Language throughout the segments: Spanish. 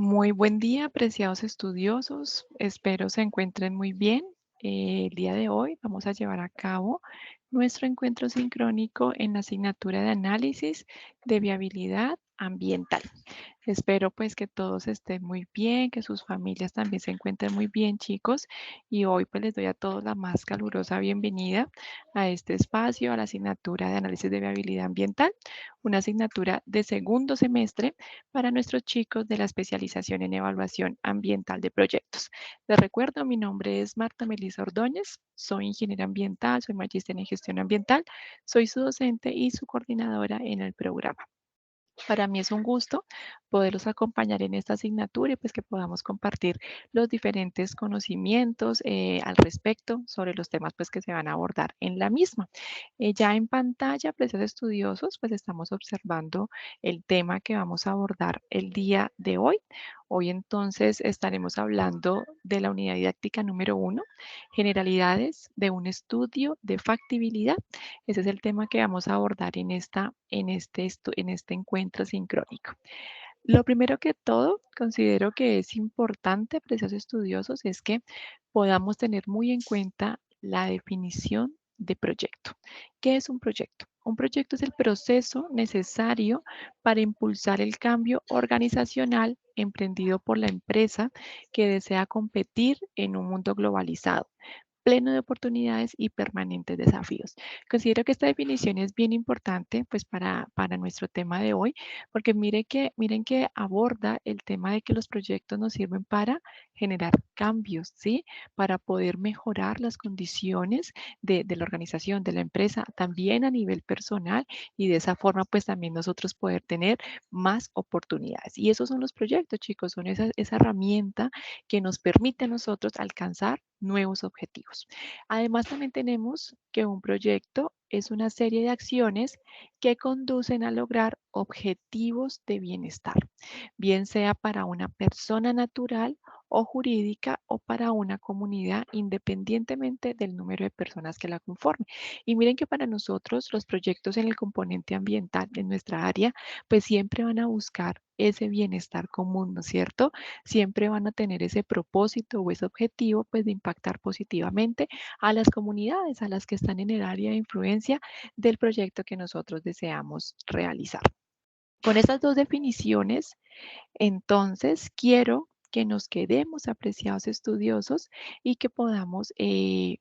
Muy buen día, apreciados estudiosos. Espero se encuentren muy bien. El día de hoy vamos a llevar a cabo nuestro encuentro sincrónico en la asignatura de análisis de viabilidad ambiental. Espero pues que todos estén muy bien, que sus familias también se encuentren muy bien, chicos. Y hoy pues les doy a todos la más calurosa bienvenida a este espacio, a la asignatura de análisis de viabilidad ambiental, una asignatura de segundo semestre para nuestros chicos de la especialización en evaluación ambiental de proyectos. Les recuerdo, mi nombre es Marta Melisa Ordóñez, soy ingeniera ambiental, soy magíster en gestión ambiental, soy su docente y su coordinadora en el programa. Para mí es un gusto poderlos acompañar en esta asignatura y pues que podamos compartir los diferentes conocimientos al respecto sobre los temas pues que se van a abordar en la misma. Ya en pantalla, precios estudiosos, pues estamos observando el tema que vamos a abordar el día de hoy. Hoy entonces estaremos hablando de la unidad didáctica número 1, generalidades de un estudio de factibilidad. Ese es el tema que vamos a abordar en este encuentro sincrónico. Lo primero que todo, considero que es importante, preciosos estudiosos, es que podamos tener muy en cuenta la definición de proyecto. ¿Qué es un proyecto? Un proyecto es el proceso necesario para impulsar el cambio organizacional emprendido por la empresa que desea competir en un mundo globalizado, pleno de oportunidades y permanentes desafíos. Considero que esta definición es bien importante pues para nuestro tema de hoy, porque miren que aborda el tema de que los proyectos nos sirven para generar cambios, ¿sí? Para poder mejorar las condiciones de la organización, de la empresa, también a nivel personal y de esa forma pues también nosotros poder tener más oportunidades. Y esos son los proyectos, chicos, son esa herramienta que nos permite a nosotros alcanzar nuevos objetivos. Además, también tenemos que un proyecto es una serie de acciones que conducen a lograr objetivos de bienestar, bien sea para una persona natural o jurídica o para una comunidad, independientemente del número de personas que la conformen. Y miren que para nosotros los proyectos en el componente ambiental en nuestra área, pues siempre van a buscar ese bienestar común, ¿no es cierto? Siempre van a tener ese propósito o ese objetivo, pues de impactar positivamente a las comunidades, a las que están en el área de influencia del proyecto que nosotros deseamos realizar. Con estas dos definiciones, entonces quiero que nos quedemos apreciados estudiosos y que podamos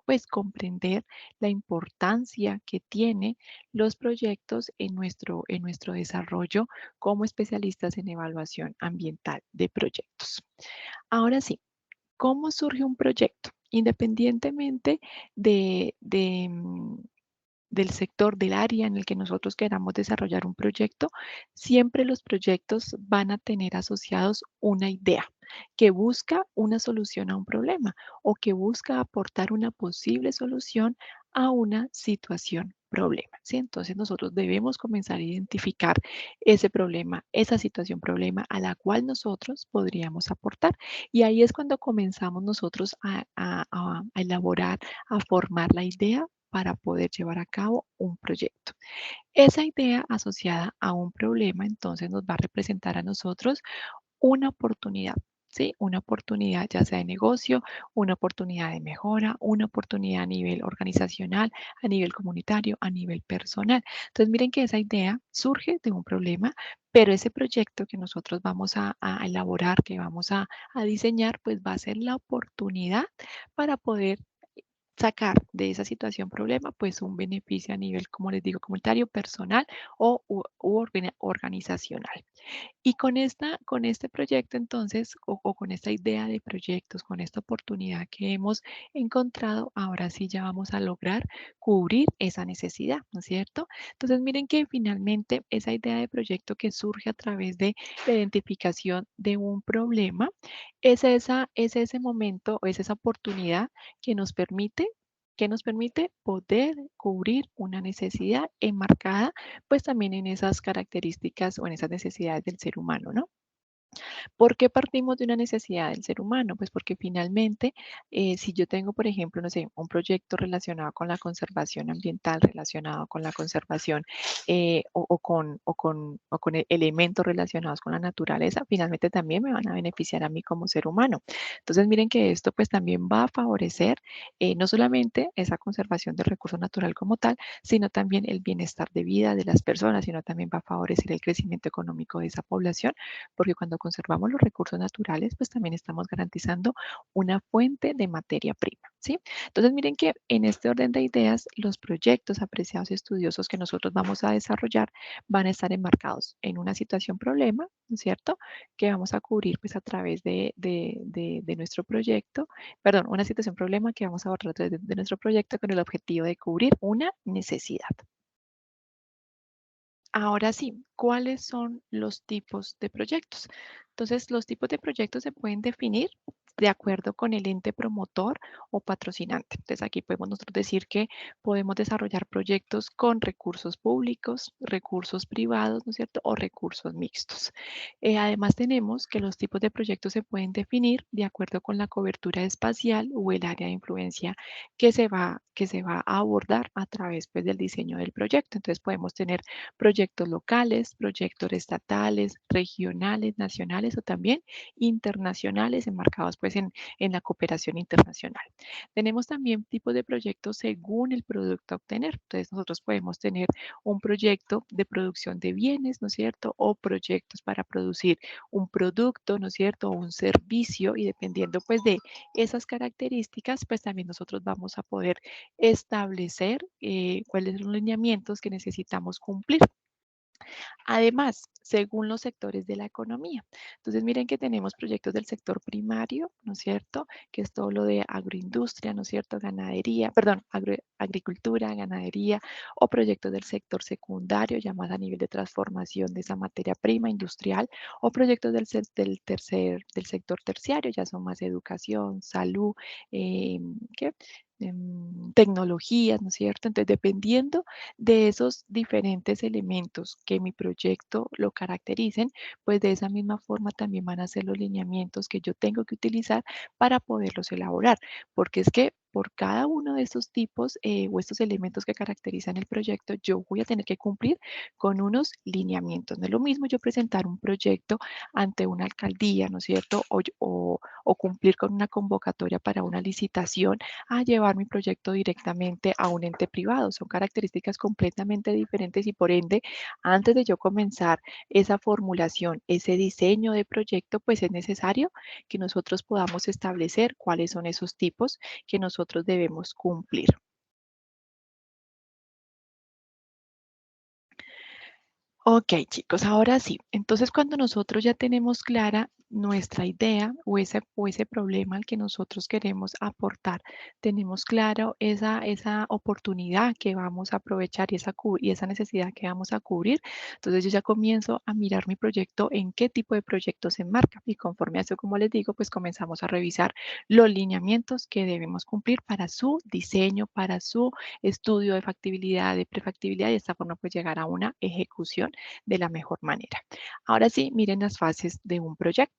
pues comprender la importancia que tienen los proyectos en nuestro desarrollo como especialistas en evaluación ambiental de proyectos. Ahora sí, ¿cómo surge un proyecto? Independientemente del sector, del área en el que nosotros queramos desarrollar un proyecto, siempre los proyectos van a tener asociados una idea que busca una solución a un problema o que busca aportar una posible solución a una situación problema, ¿sí? Entonces nosotros debemos comenzar a identificar ese problema, esa situación problema a la cual nosotros podríamos aportar. Y ahí es cuando comenzamos nosotros a elaborar, a formar la idea para poder llevar a cabo un proyecto. Esa idea asociada a un problema entonces nos va a representar a nosotros una oportunidad, ¿sí? Una oportunidad ya sea de negocio, una oportunidad de mejora, una oportunidad a nivel organizacional, a nivel comunitario, a nivel personal. Entonces miren que esa idea surge de un problema, pero ese proyecto que nosotros vamos a elaborar, que vamos a diseñar, pues va a ser la oportunidad para poder sacar de esa situación problema, pues un beneficio a nivel, como les digo, comunitario, personal o organizacional. Y con este proyecto, entonces, o con esta idea de proyectos, con esta oportunidad que hemos encontrado, ahora sí ya vamos a lograr cubrir esa necesidad, ¿no es cierto? Entonces, miren que finalmente esa idea de proyecto que surge a través de la identificación de un problema, es ese momento, o es esa oportunidad que nos permite poder cubrir una necesidad enmarcada pues también en esas características o en esas necesidades del ser humano, ¿no? ¿Por qué partimos de una necesidad del ser humano? Pues porque finalmente, si yo tengo, por ejemplo, no sé, un proyecto relacionado con la conservación ambiental, relacionado con la conservación o con elementos relacionados con la naturaleza, finalmente también me van a beneficiar a mí como ser humano. Entonces, miren que esto pues también va a favorecer no solamente esa conservación del recurso natural como tal, sino también el bienestar de vida de las personas, sino también va a favorecer el crecimiento económico de esa población porque cuando conservamos los recursos naturales, pues también estamos garantizando una fuente de materia prima, ¿sí? Entonces, miren que en este orden de ideas, los proyectos apreciados y estudiosos que nosotros vamos a desarrollar van a estar enmarcados en una situación problema, ¿no es cierto? Que vamos a cubrir pues a través de nuestro proyecto, perdón, una situación problema que vamos a abordar a través de nuestro proyecto con el objetivo de cubrir una necesidad. Ahora sí, ¿cuáles son los tipos de proyectos? Entonces, los tipos de proyectos se pueden definir de acuerdo con el ente promotor o patrocinante. Entonces, aquí podemos nosotros decir que podemos desarrollar proyectos con recursos públicos, recursos privados, ¿no es cierto? O recursos mixtos. Además, tenemos que los tipos de proyectos se pueden definir de acuerdo con la cobertura espacial o el área de influencia que se va a abordar a través pues, del diseño del proyecto. Entonces, podemos tener proyectos locales, proyectos estatales, regionales, nacionales o también internacionales enmarcados pues en la cooperación internacional. Tenemos también tipos de proyectos según el producto a obtener. Entonces nosotros podemos tener un proyecto de producción de bienes, ¿no es cierto? O proyectos para producir un producto, ¿no es cierto? O un servicio y dependiendo pues de esas características, pues también nosotros vamos a poder establecer cuáles son los lineamientos que necesitamos cumplir. Además, según los sectores de la economía. Entonces, miren que tenemos proyectos del sector primario, ¿no es cierto? Que es todo lo de agroindustria, ¿no es cierto? Ganadería, perdón, agricultura, ganadería, o proyectos del sector secundario, ya más a nivel de transformación de esa materia prima industrial, o proyectos del sector terciario, ya son más educación, salud, ¿qué? Tecnologías, ¿no es cierto? Entonces, dependiendo de esos diferentes elementos que mi proyecto lo caractericen, pues de esa misma forma también van a ser los lineamientos que yo tengo que utilizar para poderlos elaborar, porque es que por cada uno de estos tipos o estos elementos que caracterizan el proyecto, yo voy a tener que cumplir con unos lineamientos. No es lo mismo yo presentar un proyecto ante una alcaldía, ¿no es cierto? O cumplir con una convocatoria para una licitación a llevar mi proyecto directamente a un ente privado. Son características completamente diferentes y por ende, antes de yo comenzar esa formulación, ese diseño de proyecto, pues es necesario que nosotros podamos establecer cuáles son esos tipos que nosotros debemos cumplir. Ok, chicos, ahora sí. Entonces, cuando nosotros ya tenemos clara nuestra idea o ese problema al que nosotros queremos aportar, tenemos claro esa oportunidad que vamos a aprovechar y esa necesidad que vamos a cubrir, entonces yo ya comienzo a mirar mi proyecto en qué tipo de proyecto se enmarca. Y conforme a eso, como les digo, pues comenzamos a revisar los lineamientos que debemos cumplir para su diseño, para su estudio de factibilidad, de prefactibilidad y de esta forma pues llegar a una ejecución de la mejor manera. Ahora sí, miren las fases de un proyecto.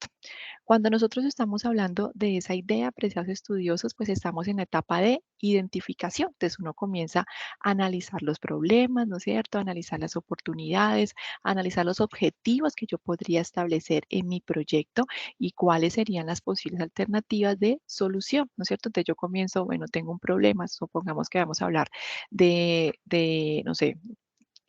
Cuando nosotros estamos hablando de esa idea, apreciados estudiosos, pues estamos en la etapa de identificación. Entonces uno comienza a analizar los problemas, ¿no es cierto? A analizar las oportunidades, a analizar los objetivos que yo podría establecer en mi proyecto y cuáles serían las posibles alternativas de solución, ¿no es cierto? Entonces yo comienzo, bueno, tengo un problema, supongamos que vamos a hablar no sé,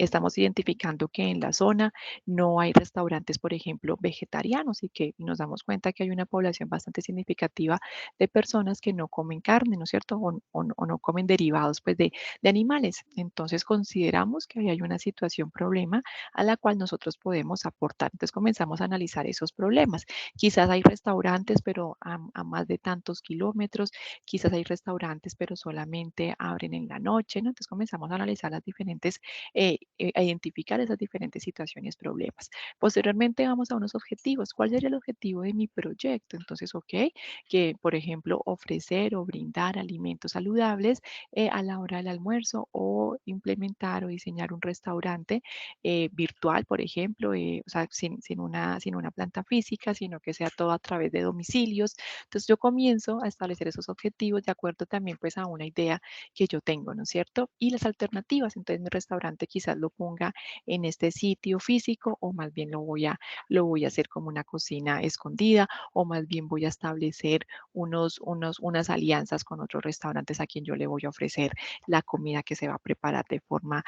estamos identificando que en la zona no hay restaurantes, por ejemplo, vegetarianos y que nos damos cuenta que hay una población bastante significativa de personas que no comen carne, ¿no es cierto? O no comen derivados pues, de animales. Entonces consideramos que ahí hay una situación, problema a la cual nosotros podemos aportar. Entonces comenzamos a analizar esos problemas. Quizás hay restaurantes, pero a más de tantos kilómetros. Quizás hay restaurantes, pero solamente abren en la noche, ¿no? Entonces comenzamos a analizar las diferentes a identificar esas diferentes situaciones, problemas. Posteriormente vamos a unos objetivos. ¿Cuál sería el objetivo de mi proyecto? Entonces, ok, que por ejemplo ofrecer o brindar alimentos saludables a la hora del almuerzo o implementar o diseñar un restaurante virtual, por ejemplo, o sea, sin una planta física, sino que sea todo a través de domicilios. Entonces yo comienzo a establecer esos objetivos de acuerdo también pues a una idea que yo tengo, ¿no es cierto? Y las alternativas, entonces mi restaurante quizás lo ponga en este sitio físico o más bien lo voy a hacer como una cocina escondida o más bien voy a establecer unas alianzas con otros restaurantes a quien yo le voy a ofrecer la comida que se va a preparar de forma,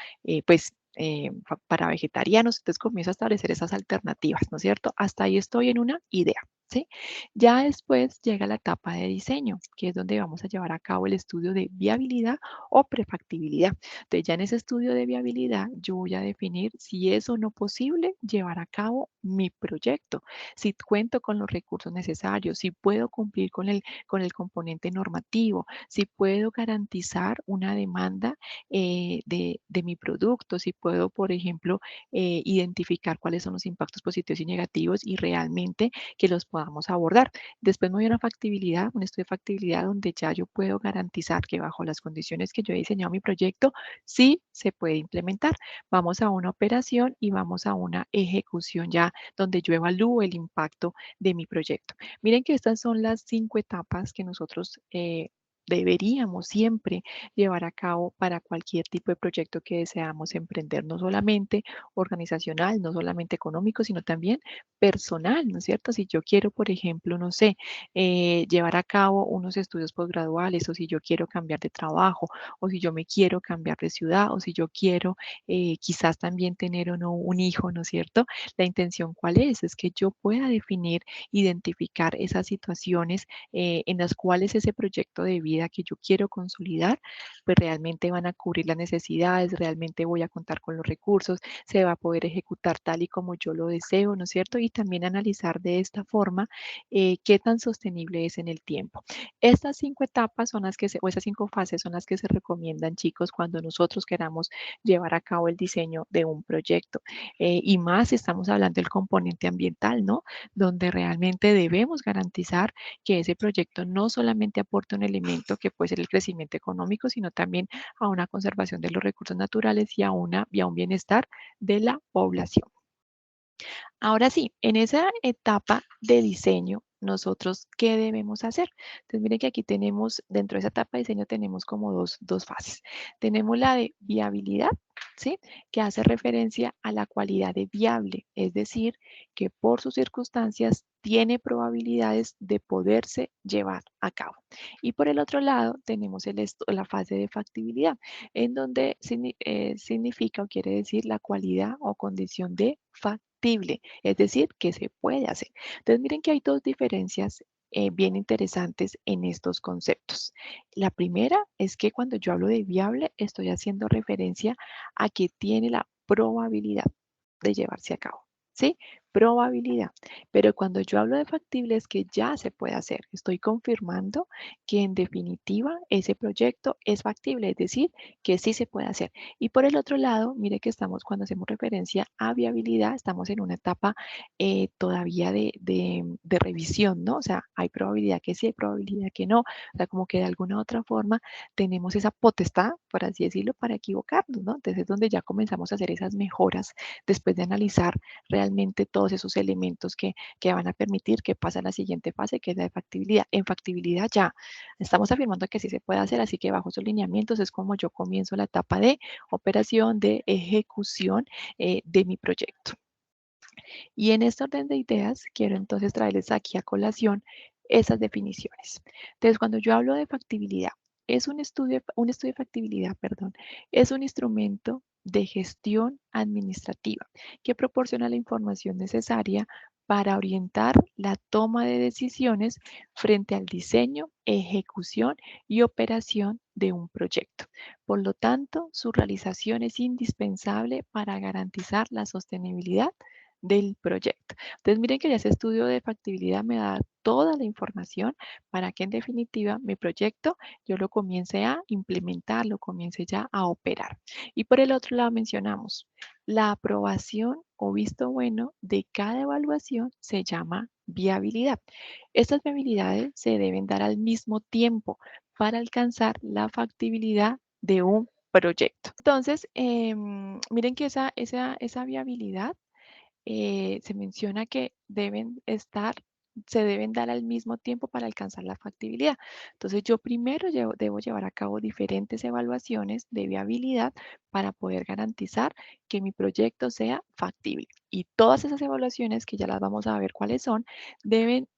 para vegetarianos. Entonces comienzo a establecer esas alternativas, ¿no es cierto? Hasta ahí estoy en una idea. ¿Sí? Ya después llega la etapa de diseño, que es donde vamos a llevar a cabo el estudio de viabilidad o prefactibilidad. Entonces, ya en ese estudio de viabilidad, yo voy a definir si es o no posible llevar a cabo mi proyecto, si cuento con los recursos necesarios, si puedo cumplir con el componente normativo, si puedo garantizar una demanda de mi producto, si puedo, por ejemplo, identificar cuáles son los impactos positivos y negativos y realmente que los podamos abordar. Después me voy a una factibilidad, un estudio de factibilidad donde ya yo puedo garantizar que bajo las condiciones que yo he diseñado mi proyecto, sí se puede implementar. Vamos a una operación y vamos a una ejecución ya donde yo evalúo el impacto de mi proyecto. Miren que estas son las 5 etapas que nosotros deberíamos siempre llevar a cabo para cualquier tipo de proyecto que deseamos emprender, no solamente organizacional, no solamente económico, sino también personal, ¿no es cierto? Si yo quiero, por ejemplo, no sé, llevar a cabo unos estudios posgraduales o si yo quiero cambiar de trabajo o si yo me quiero cambiar de ciudad o si yo quiero quizás también tener o no un hijo, ¿no es cierto? La intención, ¿cuál es? Es que yo pueda definir, identificar esas situaciones en las cuales ese proyecto de vida que yo quiero consolidar, pues realmente van a cubrir las necesidades, realmente voy a contar con los recursos, se va a poder ejecutar tal y como yo lo deseo, ¿no es cierto? Y también analizar de esta forma qué tan sostenible es en el tiempo. Estas 5 etapas son las que o esas 5 fases son las que se recomiendan, chicos, cuando nosotros queramos llevar a cabo el diseño de un proyecto. Y más si estamos hablando del componente ambiental, ¿no? Donde realmente debemos garantizar que ese proyecto no solamente aporte un elemento que puede ser el crecimiento económico, sino también a una conservación de los recursos naturales y a un bienestar de la población. Ahora sí, en esa etapa de diseño, nosotros, ¿qué debemos hacer? Entonces, miren que aquí tenemos, dentro de esa etapa de diseño, tenemos como dos fases. Tenemos la de viabilidad, ¿sí? Que hace referencia a la cualidad de viable, es decir, que por sus circunstancias tiene probabilidades de poderse llevar a cabo. Y por el otro lado, tenemos la fase de factibilidad, en donde significa o quiere decir la cualidad o condición de factible, es decir, que se puede hacer. Entonces, miren que hay dos diferencias bien interesantes en estos conceptos. La primera es que cuando yo hablo de viable, estoy haciendo referencia a que tiene la probabilidad de llevarse a cabo. ¿Sí? Probabilidad. Pero cuando yo hablo de factible es que ya se puede hacer. Estoy confirmando que en definitiva ese proyecto es factible, es decir, que sí se puede hacer. Y por el otro lado, mire que estamos, cuando hacemos referencia a viabilidad, estamos en una etapa todavía de revisión, ¿no? O sea, hay probabilidad que sí, hay probabilidad que no. O sea, como que de alguna u otra forma tenemos esa potestad, por así decirlo, para equivocarnos, ¿no? Entonces es donde ya comenzamos a hacer esas mejoras después de analizar realmente todos esos elementos que van a permitir que pase a la siguiente fase, que es la de factibilidad. En factibilidad ya estamos afirmando que sí se puede hacer, así que bajo esos lineamientos es como yo comienzo la etapa de operación, de ejecución de mi proyecto. Y en este orden de ideas, quiero entonces traerles aquí a colación esas definiciones. Entonces, cuando yo hablo de factibilidad, un estudio de factibilidad, perdón, es un instrumento de gestión administrativa que proporciona la información necesaria para orientar la toma de decisiones frente al diseño, ejecución y operación de un proyecto. Por lo tanto, su realización es indispensable para garantizar la sostenibilidad del proyecto. Entonces, miren que ya ese estudio de factibilidad me da toda la información para que en definitiva mi proyecto yo lo comience a implementar, lo comience ya a operar. Y por el otro lado mencionamos, la aprobación o visto bueno de cada evaluación se llama viabilidad. Estas viabilidades se deben dar al mismo tiempo para alcanzar la factibilidad de un proyecto. Entonces, miren que esa viabilidad se menciona que se deben dar al mismo tiempo para alcanzar la factibilidad. Entonces, yo primero debo llevar a cabo diferentes evaluaciones de viabilidad para poder garantizar que mi proyecto sea factible. Y todas esas evaluaciones, que ya las vamos a ver cuáles son, deben,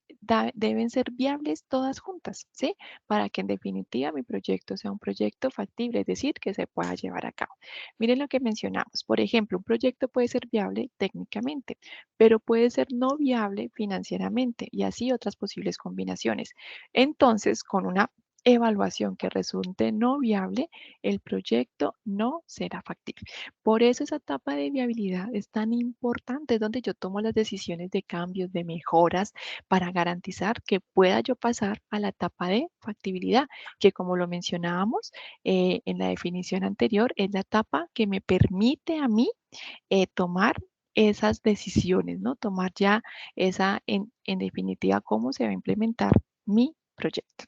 deben ser viables todas juntas, ¿sí? Para que en definitiva mi proyecto sea un proyecto factible, es decir, que se pueda llevar a cabo. Miren lo que mencionamos. Por ejemplo, un proyecto puede ser viable técnicamente, pero puede ser no viable financieramente y así otras posibles combinaciones. Entonces, con una evaluación que resulte no viable, el proyecto no será factible. Por eso esa etapa de viabilidad es tan importante, es donde yo tomo las decisiones de cambios, de mejoras, para garantizar que pueda yo pasar a la etapa de factibilidad, que como lo mencionábamos, en la definición anterior, es la etapa que me permite a mí tomar esas decisiones, ¿no? Tomar ya en definitiva, cómo se va a implementar mi proyecto.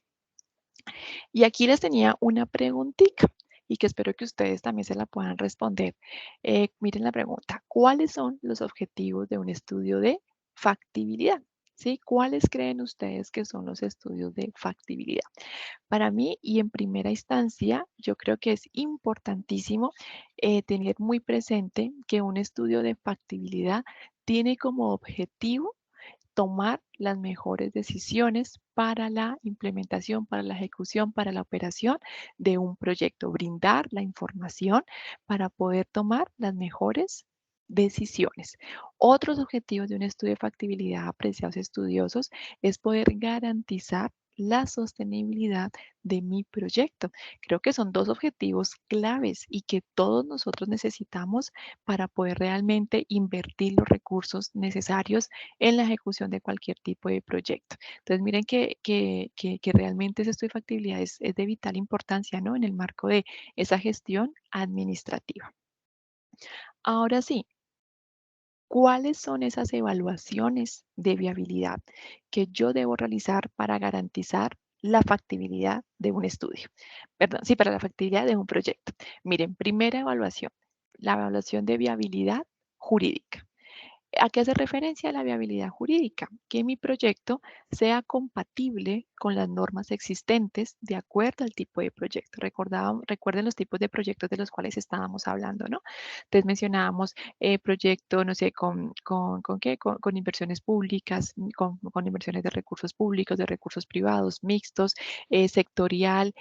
Y aquí les tenía una preguntita y que espero que ustedes también se la puedan responder. Miren la pregunta, ¿cuáles son los objetivos de un estudio de factibilidad? ¿Sí? ¿Cuáles creen ustedes que son los estudios de factibilidad? Para mí y en primera instancia, yo creo que es importantísimo tener muy presente que un estudio de factibilidad tiene como objetivo tomar las mejores decisiones para la implementación, para la ejecución, para la operación de un proyecto, brindar la información para poder tomar las mejores decisiones. Otros objetivos de un estudio de factibilidad, apreciados estudiosos, es poder garantizar la sostenibilidad de mi proyecto. Creo que son dos objetivos claves y que todos nosotros necesitamos para poder realmente invertir los recursos necesarios en la ejecución de cualquier tipo de proyecto. Entonces, miren que realmente ese estudio de factibilidad es de vital importancia, ¿no? En el marco de esa gestión administrativa. Ahora sí, ¿cuáles son esas evaluaciones de viabilidad que yo debo realizar para garantizar la factibilidad de un estudio? Perdón, sí, para la factibilidad de un proyecto. Miren, primera evaluación, la evaluación de viabilidad jurídica. ¿A qué hace referencia la viabilidad jurídica? Que mi proyecto sea compatible con las normas existentes de acuerdo al tipo de proyecto. Recuerden los tipos de proyectos de los cuales estábamos hablando, ¿no? Entonces mencionábamos proyecto, no sé, ¿con qué? Con inversiones públicas, con inversiones de recursos públicos, de recursos privados, mixtos, sectorial,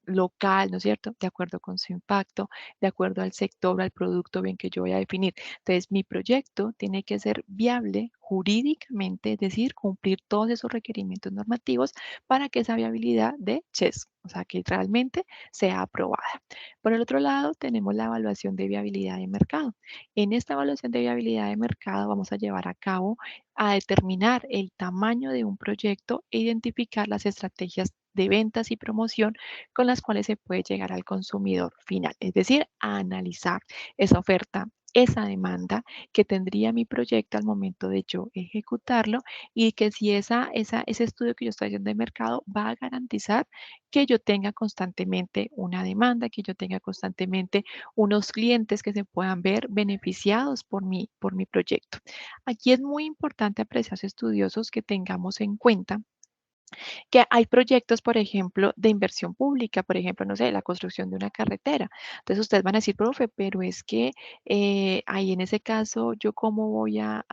local, ¿no es cierto? De acuerdo con su impacto, de acuerdo al sector, al producto bien que yo voy a definir. Entonces, mi proyecto tiene que ser viable jurídicamente, es decir, cumplir todos esos requerimientos normativos para que esa viabilidad de CHES, o sea, que realmente sea aprobada. Por el otro lado, tenemos la evaluación de viabilidad de mercado. En esta evaluación de viabilidad de mercado vamos a llevar a cabo a determinar el tamaño de un proyecto e identificar las estrategias de ventas y promoción con las cuales se puede llegar al consumidor final, es decir, a analizar esa oferta, esa demanda que tendría mi proyecto al momento de yo ejecutarlo y que si ese estudio que yo estoy haciendo de mercado va a garantizar que yo tenga constantemente una demanda, que yo tenga constantemente unos clientes que se puedan ver beneficiados por mi proyecto. Aquí es muy importante, apreciados estudiosos, que tengamos en cuenta que hay proyectos, por ejemplo, de inversión pública, por ejemplo, no sé, la construcción de una carretera. Entonces ustedes van a decir, profe, pero es que ahí en ese caso, ¿yo cómo voy a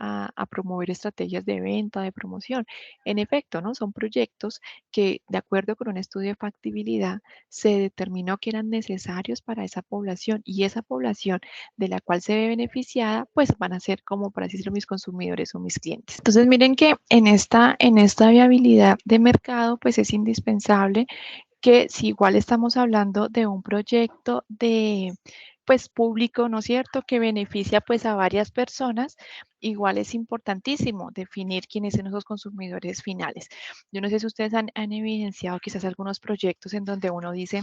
promover estrategias de venta, de promoción? En efecto, ¿no? Son proyectos que, de acuerdo con un estudio de factibilidad, se determinó que eran necesarios para esa población y esa población de la cual se ve beneficiada, pues van a ser como, por así decirlo, mis consumidores o mis clientes. Entonces, miren que en esta viabilidad de mercado, pues es indispensable que si igual estamos hablando de un proyecto pues público, ¿no es cierto?, que beneficia pues a varias personas, igual es importantísimo definir quiénes son esos consumidores finales. Yo no sé si ustedes han evidenciado quizás algunos proyectos en donde uno dice,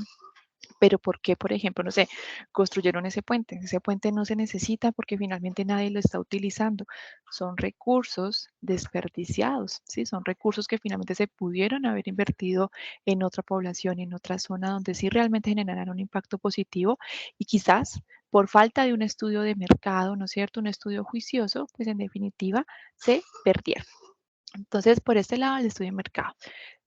pero ¿por qué, por ejemplo, no sé, construyeron ese puente? Ese puente no se necesita porque finalmente nadie lo está utilizando. Son recursos desperdiciados, ¿sí? Son recursos que finalmente se pudieron haber invertido en otra población, en otra zona donde sí realmente generaran un impacto positivo y quizás por falta de un estudio de mercado, ¿no es cierto? Un estudio juicioso, pues en definitiva se perdieron. Entonces, por este lado, el estudio de mercado.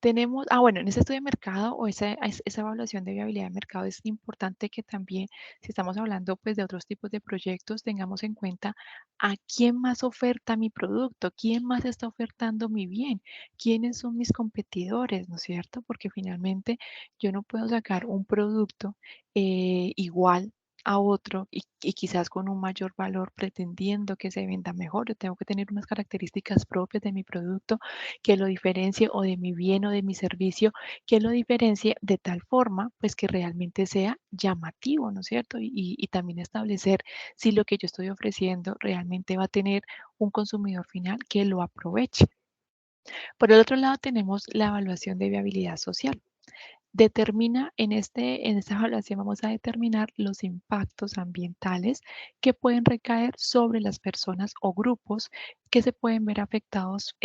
Tenemos, bueno, en ese estudio de mercado o esa evaluación de viabilidad de mercado es importante que también, si estamos hablando pues de otros tipos de proyectos, tengamos en cuenta a quién más oferta mi producto, quién más está ofertando mi bien, quiénes son mis competidores, ¿no es cierto? Porque finalmente yo no puedo sacar un producto igual a otro y quizás con un mayor valor pretendiendo que se venda mejor. Yo tengo que tener unas características propias de mi producto que lo diferencie o de mi bien o de mi servicio, que lo diferencie de tal forma pues que realmente sea llamativo, ¿no es cierto? Y también establecer si lo que yo estoy ofreciendo realmente va a tener un consumidor final que lo aproveche. Por el otro lado tenemos la evaluación de viabilidad social. Determina en esta evaluación vamos a determinar los impactos ambientales que pueden recaer sobre las personas o grupos que se pueden ver afectados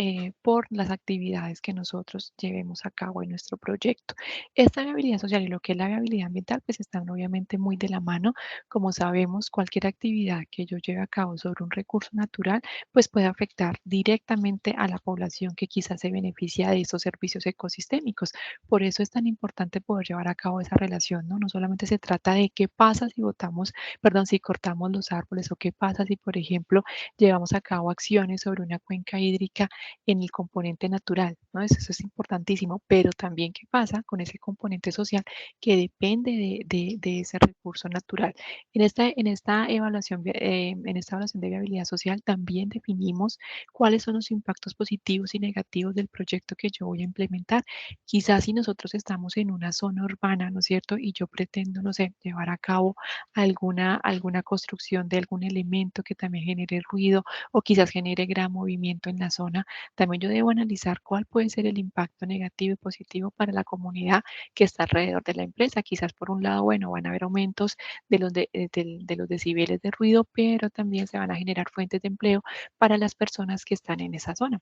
por las actividades que nosotros llevemos a cabo en nuestro proyecto. Esta viabilidad social y lo que es la viabilidad ambiental pues están obviamente muy de la mano. Como sabemos, cualquier actividad que yo lleve a cabo sobre un recurso natural pues puede afectar directamente a la población que quizás se beneficia de esos servicios ecosistémicos. Por eso es tan importante poder llevar a cabo esa relación, ¿no? No solamente se trata de qué pasa si botamos, perdón, si cortamos los árboles o qué pasa si, por ejemplo, llevamos a cabo acciones sobre una cuenca hídrica en el componente natural, ¿no? Eso es importantísimo, pero también qué pasa con ese componente social que depende de ese recurso natural. En esta evaluación de viabilidad social también definimos cuáles son los impactos positivos y negativos del proyecto que yo voy a implementar. Quizás si nosotros estamos en una zona urbana, ¿no es cierto? Y yo pretendo, no sé, llevar a cabo alguna construcción de algún elemento que también genere ruido o quizás genere gran movimiento en la zona, también yo debo analizar cuál puede ser el impacto negativo y positivo para la comunidad que está alrededor de la empresa. Quizás por un lado, bueno, van a haber aumentos de los decibeles de ruido, pero también se van a generar fuentes de empleo para las personas que están en esa zona.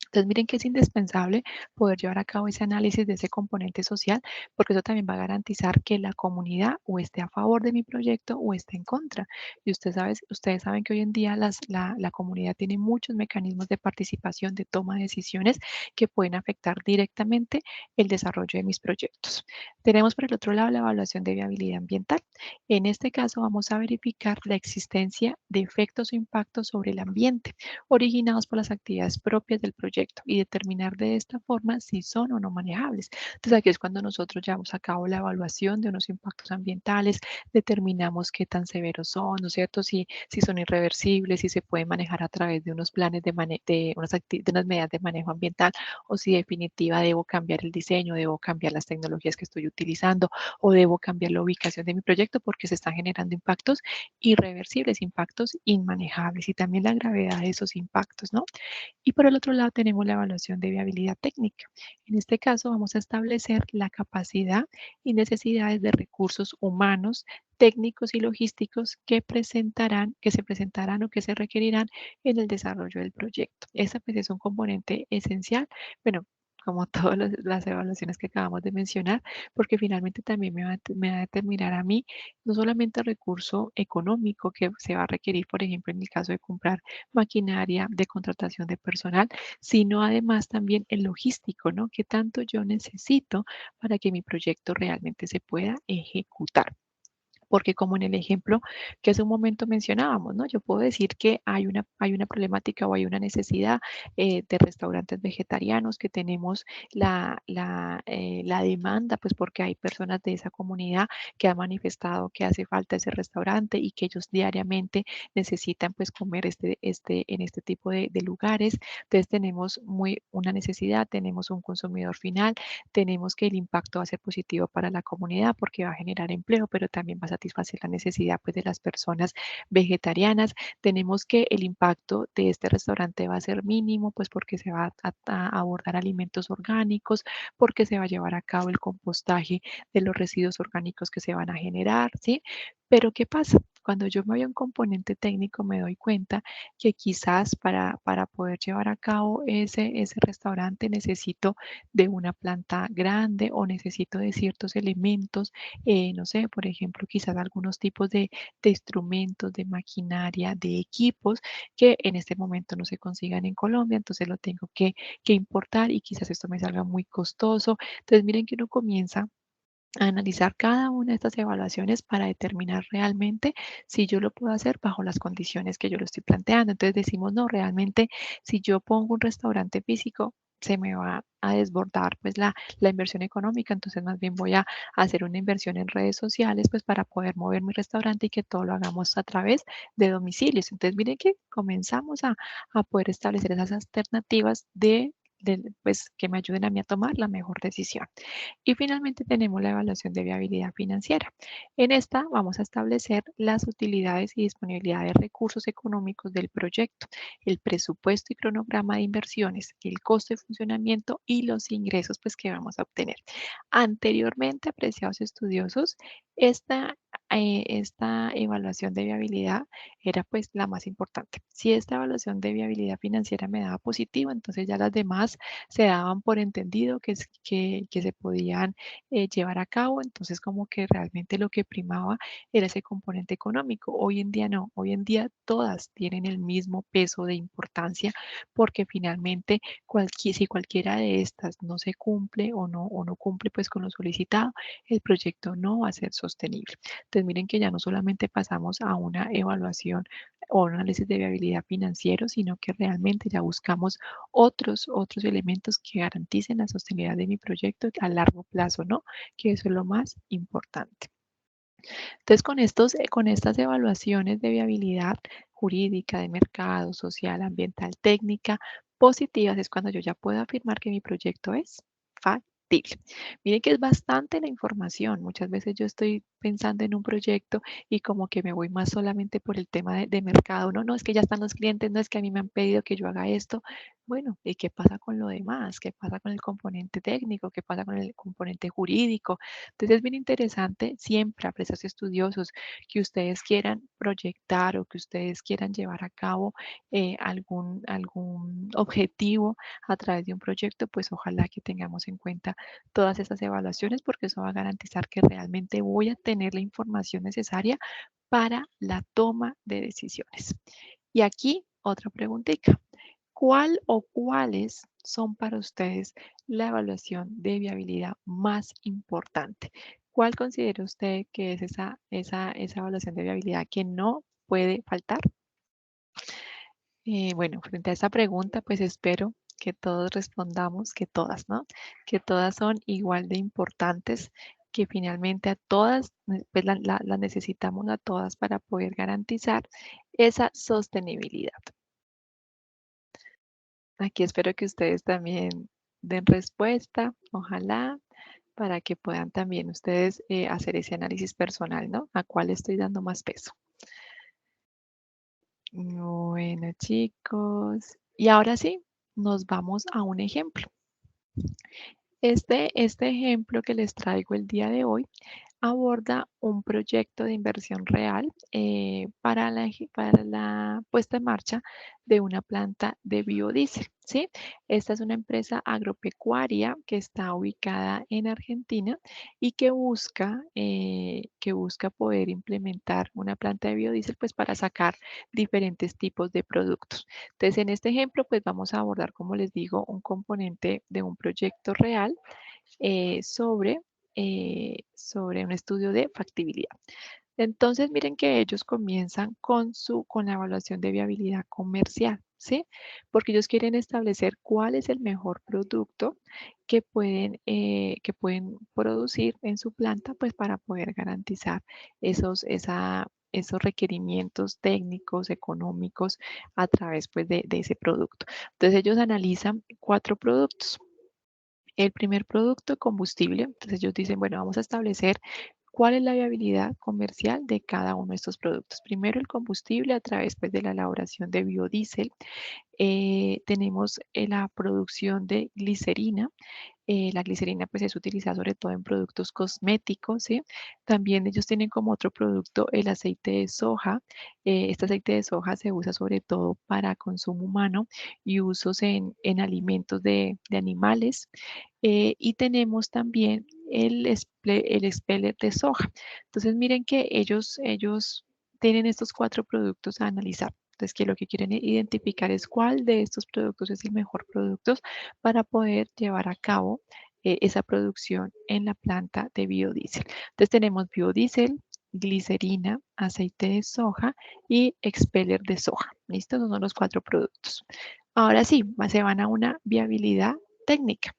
Entonces, miren que es indispensable poder llevar a cabo ese análisis de ese componente social, porque eso también va a garantizar que la comunidad o esté a favor de mi proyecto o esté en contra. Y ustedes saben que hoy en día la comunidad tiene muchos mecanismos de participación, de toma de decisiones que pueden afectar directamente el desarrollo de mis proyectos. Tenemos por el otro lado la evaluación de viabilidad ambiental. En este caso vamos a verificar la existencia de efectos o impactos sobre el ambiente originados por las actividades propias del proyecto y determinar de esta forma si son o no manejables. Entonces aquí es cuando nosotros llevamos a cabo la evaluación de unos impactos ambientales, determinamos qué tan severos son, ¿no es cierto? Si son irreversibles, si se pueden manejar a través de unos planes de unas medidas de manejo ambiental o si definitiva debo cambiar el diseño, debo cambiar las tecnologías que estoy utilizando o debo cambiar la ubicación de mi proyecto porque se están generando impactos irreversibles, impactos inmanejables y también la gravedad de esos impactos, ¿no? Y por el otro lado tenemos la evaluación de viabilidad técnica. En este caso vamos a establecer la capacidad y necesidades de recursos humanos, técnicos y logísticos que se presentarán o que se requerirán en el desarrollo del proyecto. Esa pues es un componente esencial, bueno, como todas las evaluaciones que acabamos de mencionar, porque finalmente también me va a determinar a mí no solamente el recurso económico que se va a requerir, por ejemplo, en el caso de comprar maquinaria, de contratación de personal, sino además también el logístico, ¿no? ¿Qué tanto yo necesito para que mi proyecto realmente se pueda ejecutar? Porque como en el ejemplo que hace un momento mencionábamos, ¿no? Yo puedo decir que hay una problemática o hay una necesidad de restaurantes vegetarianos, que tenemos la demanda, pues porque hay personas de esa comunidad que han manifestado que hace falta ese restaurante y que ellos diariamente necesitan pues comer en este tipo de lugares. Entonces tenemos una necesidad, tenemos un consumidor final, tenemos que el impacto va a ser positivo para la comunidad porque va a generar empleo, pero también vas a satisfacer la necesidad pues, de las personas vegetarianas. Tenemos que el impacto de este restaurante va a ser mínimo, pues porque se va a abordar alimentos orgánicos, porque se va a llevar a cabo el compostaje de los residuos orgánicos que se van a generar, ¿sí? Pero ¿qué pasa? Cuando yo me voy a un componente técnico me doy cuenta que quizás para poder llevar a cabo ese restaurante necesito de una planta grande o necesito de ciertos elementos, no sé, por ejemplo, quizás algunos tipos de instrumentos, de maquinaria, de equipos que en este momento no se consigan en Colombia, entonces lo tengo que importar y quizás esto me salga muy costoso. Entonces miren que uno comienza a analizar cada una de estas evaluaciones para determinar realmente si yo lo puedo hacer bajo las condiciones que yo lo estoy planteando. Entonces decimos, no, realmente si yo pongo un restaurante físico, se me va a desbordar pues la inversión económica, entonces más bien voy a hacer una inversión en redes sociales pues para poder mover mi restaurante y que todo lo hagamos a través de domicilios. Entonces miren que comenzamos a poder establecer esas alternativas pues, que me ayuden a mí a tomar la mejor decisión. Y finalmente tenemos la evaluación de viabilidad financiera. En esta vamos a establecer las utilidades y disponibilidad de recursos económicos del proyecto, el presupuesto y cronograma de inversiones, el costo de funcionamiento y los ingresos pues, que vamos a obtener. Anteriormente, apreciados estudiosos, esta evaluación de viabilidad era pues la más importante. Si esta evaluación de viabilidad financiera me daba positivo, entonces ya las demás se daban por entendido que se podían llevar a cabo, entonces como que realmente lo que primaba era ese componente económico. Hoy en día no, hoy en día todas tienen el mismo peso de importancia porque finalmente si cualquiera de estas no se cumple o no cumple pues con lo solicitado, el proyecto no va a ser sostenible. Entonces miren que ya no solamente pasamos a una evaluación o un análisis de viabilidad financiero, sino que realmente ya buscamos otros elementos que garanticen la sostenibilidad de mi proyecto a largo plazo, ¿no? Que eso es lo más importante. Entonces, con estas evaluaciones de viabilidad jurídica, de mercado, social, ambiental, técnica, positivas, es cuando yo ya puedo afirmar que mi proyecto es factible. Miren que es bastante la información. Muchas veces yo estoy pensando en un proyecto y como que me voy más solamente por el tema de mercado. No, no, es que ya están los clientes, no es que a mí me han pedido que yo haga esto. Bueno, ¿y qué pasa con lo demás? ¿Qué pasa con el componente técnico? ¿Qué pasa con el componente jurídico? Entonces es bien interesante siempre a precios estudiosos que ustedes quieran proyectar o que ustedes quieran llevar a cabo algún objetivo a través de un proyecto, pues ojalá que tengamos en cuenta todas esas evaluaciones porque eso va a garantizar que realmente voy a tener la información necesaria para la toma de decisiones. Y aquí otra preguntita. ¿Cuál o cuáles son para ustedes la evaluación de viabilidad más importante? ¿Cuál considera usted que es esa evaluación de viabilidad que no puede faltar? Bueno, frente a esta pregunta, pues espero que todos respondamos que todas, ¿no? Que todas son igual de importantes, que finalmente a todas, pues las necesitamos a todas para poder garantizar esa sostenibilidad. Aquí espero que ustedes también den respuesta, ojalá, para que puedan también ustedes hacer ese análisis personal, ¿no? ¿A cuál estoy dando más peso? Bueno, chicos. Y ahora sí, nos vamos a un ejemplo. Este ejemplo que les traigo el día de hoy aborda un proyecto de inversión real para la puesta en marcha de una planta de biodiesel, ¿sí? Esta es una empresa agropecuaria que está ubicada en Argentina y que busca poder implementar una planta de biodiesel pues, para sacar diferentes tipos de productos. Entonces, en este ejemplo, pues vamos a abordar, como les digo, un componente de un proyecto real sobre un estudio de factibilidad. Entonces, miren que ellos comienzan con la evaluación de viabilidad comercial, ¿sí? Porque ellos quieren establecer cuál es el mejor producto que pueden producir en su planta, pues para poder garantizar esos requerimientos técnicos, económicos a través pues, de ese producto. Entonces, ellos analizan 4 productos. El primer producto, combustible. Entonces ellos dicen, bueno, vamos a establecer ¿Cuál es la viabilidad comercial de cada uno de estos productos? Primero, el combustible a través pues, de la elaboración de biodiesel. Tenemos la producción de glicerina. La glicerina pues es utilizada sobre todo en productos cosméticos, ¿sí? También ellos tienen como otro producto el aceite de soja. Este aceite de soja se usa sobre todo para consumo humano y usos en alimentos de animales. Y tenemos también el expeller de soja. Entonces miren que ellos tienen estos 4 productos a analizar. Entonces, que lo que quieren identificar es cuál de estos productos es el mejor producto para poder llevar a cabo esa producción en la planta de biodiesel. Entonces tenemos biodiesel, glicerina, aceite de soja y expeller de soja. ¿Listo? Esos son los 4 productos. Ahora sí, se van a una viabilidad técnica.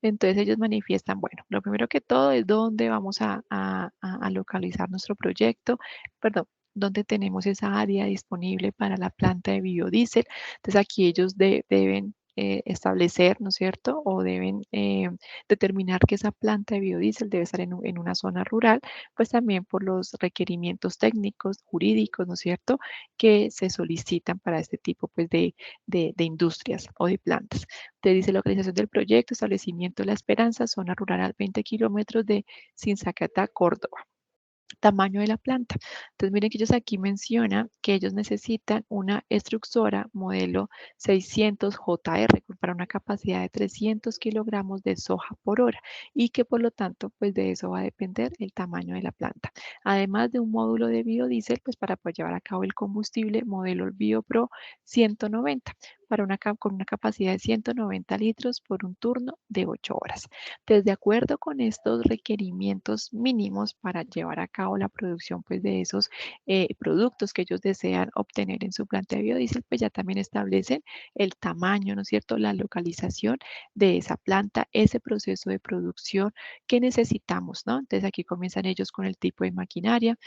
Entonces ellos manifiestan, bueno, lo primero que todo es dónde vamos a localizar nuestro proyecto, perdón, dónde tenemos esa área disponible para la planta de biodiesel. Entonces aquí ellos deben establecer, ¿no es cierto? O deben determinar que esa planta de biodiesel debe estar en una zona rural, pues también por los requerimientos técnicos, jurídicos, ¿no es cierto? Que se solicitan para este tipo pues, de industrias o de plantas. Te dice localización del proyecto, establecimiento de La Esperanza, zona rural a 20 kilómetros de Sinzacatá, Córdoba. Tamaño de la planta. Entonces, miren que ellos aquí mencionan que ellos necesitan una extrusora modelo 600 JR para una capacidad de 300 kilogramos de soja por hora y que por lo tanto, pues de eso va a depender el tamaño de la planta. Además de un módulo de biodiesel, pues para poder llevar a cabo el combustible modelo BioPro 190 con una capacidad de 190 litros por un turno de 8 horas. Entonces, de acuerdo con estos requerimientos mínimos para llevar a cabo la producción pues, de esos productos que ellos desean obtener en su planta de biodiesel, pues ya también establecen el tamaño, ¿no es cierto?, la localización de esa planta, ese proceso de producción que necesitamos, ¿no? Entonces, aquí comienzan ellos con el tipo de maquinaria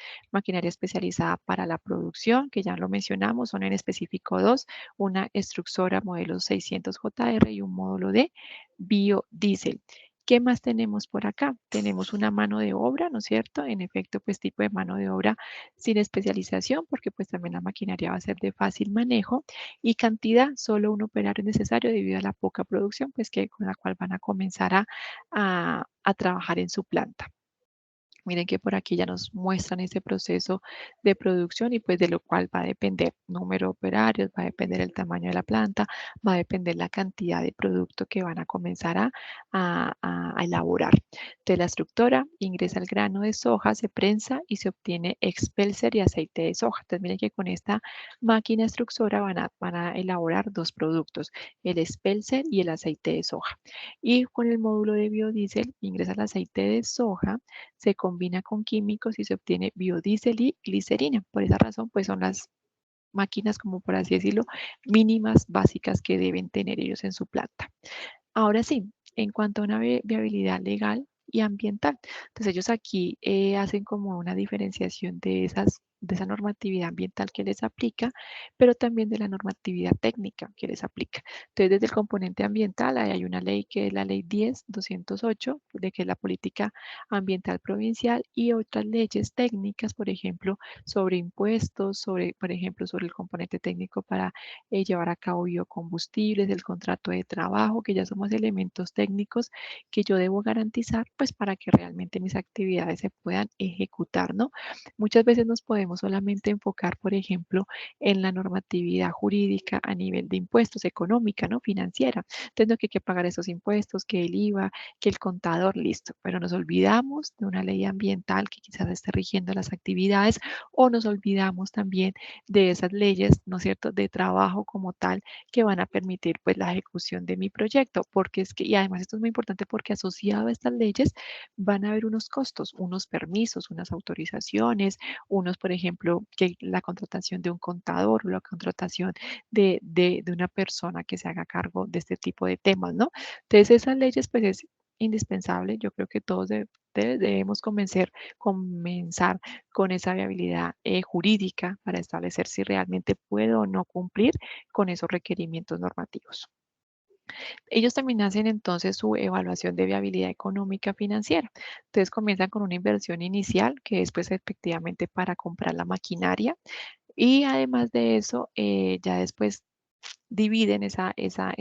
especializada para la producción, que ya lo mencionamos, son en específico dos, una extrusora modelo 600 JR y un módulo de biodiesel. ¿Qué más tenemos por acá? Tenemos una mano de obra, ¿no es cierto? En efecto, pues tipo de mano de obra sin especialización, porque pues también la maquinaria va a ser de fácil manejo y cantidad, solo un operario es necesario debido a la poca producción, pues que con la cual van a comenzar a trabajar en su planta. Miren que por aquí ya nos muestran ese proceso de producción y pues de lo cual va a depender número de operarios, va a depender el tamaño de la planta, va a depender la cantidad de producto que van a comenzar a elaborar. Entonces la estructura ingresa el grano de soja, se prensa y se obtiene expelser y aceite de soja. Entonces miren que con esta máquina extrusora van a elaborar 2 productos, el expelser y el aceite de soja. Y con el módulo de biodiesel ingresa el aceite de soja, se combina con químicos y se obtiene biodiesel y glicerina. Por esa razón, pues son las máquinas, como por así decirlo, mínimas básicas que deben tener ellos en su planta. Ahora sí, en cuanto a una viabilidad legal y ambiental. Entonces ellos aquí hacen como una diferenciación de esa normatividad ambiental que les aplica, pero también de la normatividad técnica que les aplica. Entonces, desde el componente ambiental, ahí hay una ley que es la ley 10.208, de que es la política ambiental provincial, y otras leyes técnicas, por ejemplo, sobre impuestos, por ejemplo, sobre el componente técnico para llevar a cabo biocombustibles, el contrato de trabajo, que ya somos elementos técnicos que yo debo garantizar, pues para que realmente mis actividades se puedan ejecutar, ¿no? Muchas veces nos podemos solamente enfocar, por ejemplo, en la normatividad jurídica a nivel de impuestos, económica, ¿no? Financiera. Entonces, no que hay que pagar esos impuestos, que el IVA, que el contador, listo. Pero nos olvidamos de una ley ambiental que quizás esté rigiendo las actividades o nos olvidamos también de esas leyes, ¿no es cierto?, de trabajo como tal que van a permitir pues la ejecución de mi proyecto, porque es que, y además esto es muy importante porque asociado a estas leyes van a haber unos costos, unos permisos, unas autorizaciones, unos, por ejemplo, que la contratación de un contador o la contratación de una persona que se haga cargo de este tipo de temas, ¿no? Entonces esas leyes pues es indispensable, yo creo que todos debemos comenzar con esa viabilidad jurídica para establecer si realmente puedo o no cumplir con esos requerimientos normativos. Ellos también hacen entonces su evaluación de viabilidad económica financiera. Entonces comienzan con una inversión inicial que es pues efectivamente para comprar la maquinaria y además de eso ya después dividen esa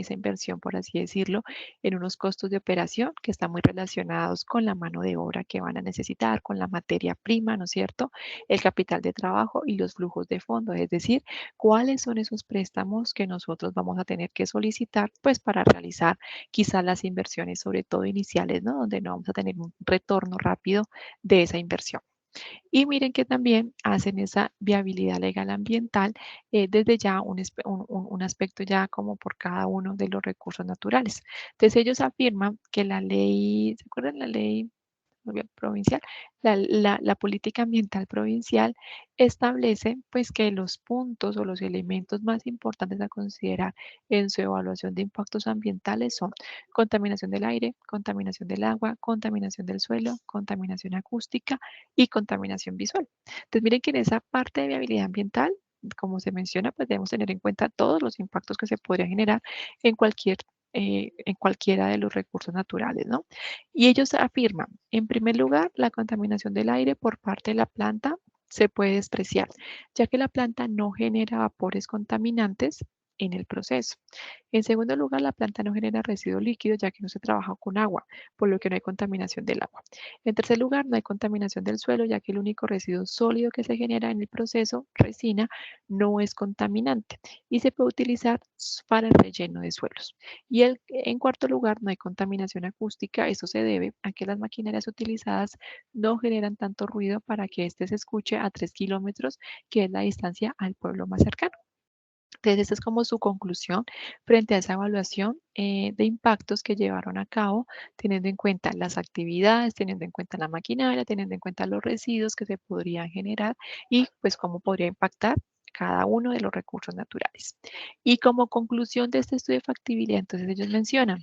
inversión, por así decirlo, en unos costos de operación que están muy relacionados con la mano de obra que van a necesitar, con la materia prima, ¿no es cierto? El capital de trabajo y los flujos de fondos, es decir, cuáles son esos préstamos que nosotros vamos a tener que solicitar, pues para realizar quizás las inversiones, sobre todo iniciales, ¿no? Donde no vamos a tener un retorno rápido de esa inversión. Y miren que también hacen esa viabilidad legal ambiental desde ya un aspecto ya como por cada uno de los recursos naturales. Entonces ellos afirman que la ley, ¿se acuerdan la ley provincial? La política ambiental provincial establece pues que los puntos o los elementos más importantes a considerar en su evaluación de impactos ambientales son contaminación del aire, contaminación del agua, contaminación del suelo, contaminación acústica y contaminación visual. Entonces miren que en esa parte de viabilidad ambiental, como se menciona, pues debemos tener en cuenta todos los impactos que se podrían generar en en cualquiera de los recursos naturales, ¿no? Y ellos afirman, en primer lugar, la contaminación del aire por parte de la planta se puede despreciar, ya que la planta no genera vapores contaminantes en el proceso. En segundo lugar, la planta no genera residuos líquidos, ya que no se trabaja con agua, por lo que no hay contaminación del agua. En tercer lugar, no hay contaminación del suelo, ya que el único residuo sólido que se genera en el proceso, resina, no es contaminante y se puede utilizar para el relleno de suelos. En cuarto lugar, no hay contaminación acústica. Eso se debe a que las maquinarias utilizadas no generan tanto ruido para que éste se escuche a 3 kilómetros, que es la distancia al pueblo más cercano. Entonces, esta es como su conclusión frente a esa evaluación de impactos que llevaron a cabo, teniendo en cuenta las actividades, teniendo en cuenta la maquinaria, teniendo en cuenta los residuos que se podrían generar y pues cómo podría impactar cada uno de los recursos naturales. Y como conclusión de este estudio de factibilidad, entonces ellos mencionan,